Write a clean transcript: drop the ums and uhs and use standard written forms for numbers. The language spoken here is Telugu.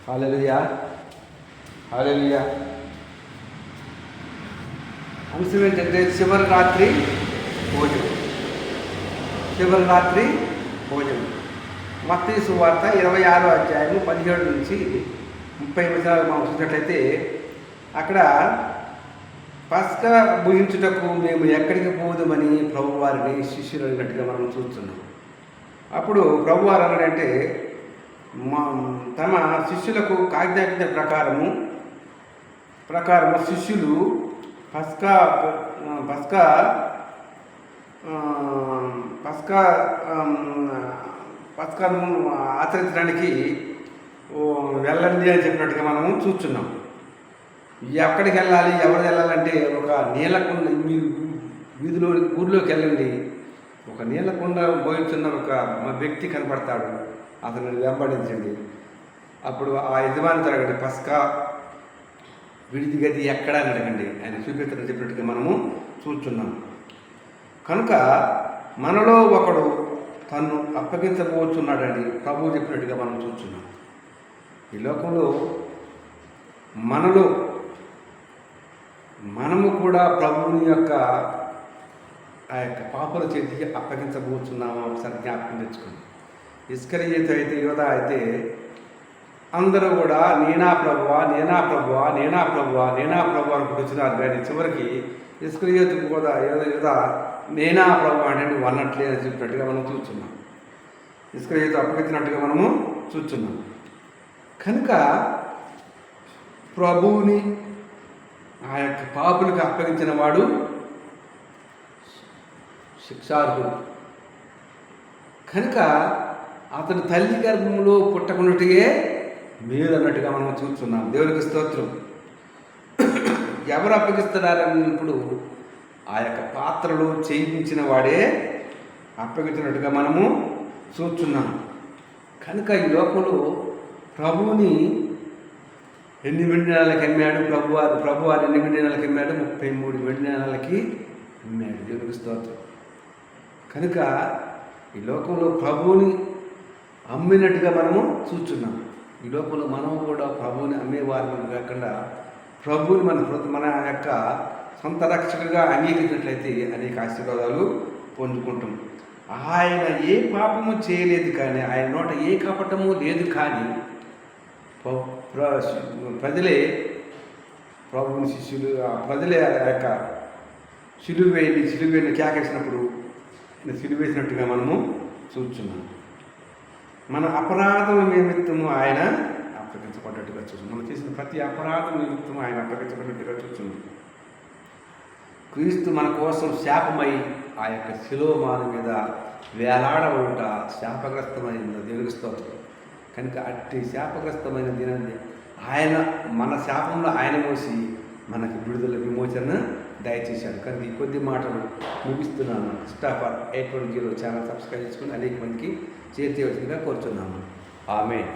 హల్లెలూయా, హల్లెలూయా. అంశం ఏంటంటే చివరి రాత్రి భోజనం. చివరి రాత్రి భోజనం. మత్తయి సువార్త 26వ అధ్యాయం 17 నుంచి 30 మనం చూసినట్లయితే అక్కడ పస్కా భుజించుటకు మేము ఎక్కడికి పోదుమని ప్రభువారిని శిష్యులు అడిగినట్టుగా మనం చూస్తున్నాం. అప్పుడు ప్రభువారు అన్నాడంటే తమ శిష్యులకు ఆజ్ఞాపించిన ప్రకారము శిష్యులు పస్కా పస్కా పస్కా పస్కాను ఆచరించడానికి వెళ్ళండి అని చెప్పినట్టుగా మనము చూస్తున్నాం. ఎక్కడికి వెళ్ళాలి, ఎవరు వెళ్ళాలంటే ఒక నీళ్ళకుండ, మీరు వీధిలో ఊర్లోకి వెళ్ళండి, ఒక నీళ్ళకుండ పోయిస్తున్న ఒక వ్యక్తి కనపడతాడు, అతను వెంబడించండి. అప్పుడు ఆ యజమాని అడగండి, పస్కా విడిది గది ఎక్కడ అని అడగండి, ఆయన చూపిస్తారని చెప్పినట్టుగా మనము చూస్తున్నాం. కనుక మనలో ఒకడు తను అప్పగించబోతున్నాడని ప్రభువు చెప్పినట్టుగా మనం చూస్తున్నాం. ఈ లోకంలో మనము కూడా ప్రభువుని యొక్క ఆ యొక్క పాపల చేతికి అప్పగించబోతున్నాము. ఒకసారి జ్ఞాపకం తెచ్చుకోండి. ఇస్కరియోతు అయితే, యోధా అయితే అందరూ కూడా నేనా ప్రభువా అనుకుంటూ వచ్చినారు. కానీ చివరికి ఇస్కరియోతు కూడా యోధా నేనా ప్రభువా అంటే నువ్వు అన్నట్లేదని చెప్పినట్టుగా మనం చూస్తున్నాం. ఇస్కరియోతు అప్పగించినట్టుగా మనము చూస్తున్నాం. కనుక ప్రభువుని ఆ యొక్క పాపులకు అప్పగించిన వాడు శిక్షార్హుడు. కనుక అతను తల్లి గర్భంలో పుట్టకున్నట్టుగా మేలు అన్నట్టుగా మనం చూస్తున్నాం. దేవునికి స్తోత్రం. ఎవరు అప్పగిస్తున్నారన్నప్పుడు ఆ యొక్క పాత్రలు చేయించిన వాడే అప్పగించినట్టుగా మనము చూస్తున్నాం. కనుక ఈ లోకంలో ప్రభువుని ఎన్ని వెండి నెలలకి అమ్మాడు ప్రభువారు ఎన్ని వెండి నెలలకి అమ్మాడు? 33 వెండి నెలలకి అమ్మాడు. దేవునికి స్తోత్రం. కనుక ఈ లోకంలో ప్రభువుని అమ్మినట్టుగా మనము చూస్తున్నాం. ఈ లోకంలో మనం కూడా ప్రభువుని అమ్మేవారిని కాకుండా ప్రభువుని మన యొక్క సొంత రక్షకుడిగా అంగీకరించినట్లయితే అనేక ఆశీర్వాదాలు పొందుకుంటాం. ఆయన ఏ పాపము చేయలేదు, కానీ ఆయన నోట ఏ కపటము లేదు. కానీ ప్రజలే ప్రభువుని శిష్యులు, ప్రజలే ఆ యొక్క సిలువేని కేకేసినప్పుడు సిలువ వేసినట్టుగా మనము చూస్తున్నాం. మన అపరాధం నిమిత్తము ఆయన అప్పగించబడ్డట్టుగా చూస్తున్నాం. మనం చేసిన ప్రతి అపరాధం నిమిత్తము ఆయన అప్పగించబడ్డట్టుగా చూస్తున్నాం. క్రీస్తు మన కోసం శాపమై ఆ యొక్క శిలోమాను మీద వేలాడబడుట శాపగ్రస్తమైన దేవునికి స్తోత్రం. కనుక అట్టి శాపగ్రస్తమైన దినాన్ని ఆయన మన శాపంలో ఆయన మోసి మనకి విడుదల విమోచన దయచేశాడు. కనుక ఈ కొద్ది మాటలు ముగిస్తున్నాను. క్రిస్టోఫర్ 820 ఛానల్ సబ్స్క్రైబ్ చేసుకుని అనేక మందికి చేర్చేవలసిందిగా కోరుచున్నాను. ఆమేన్.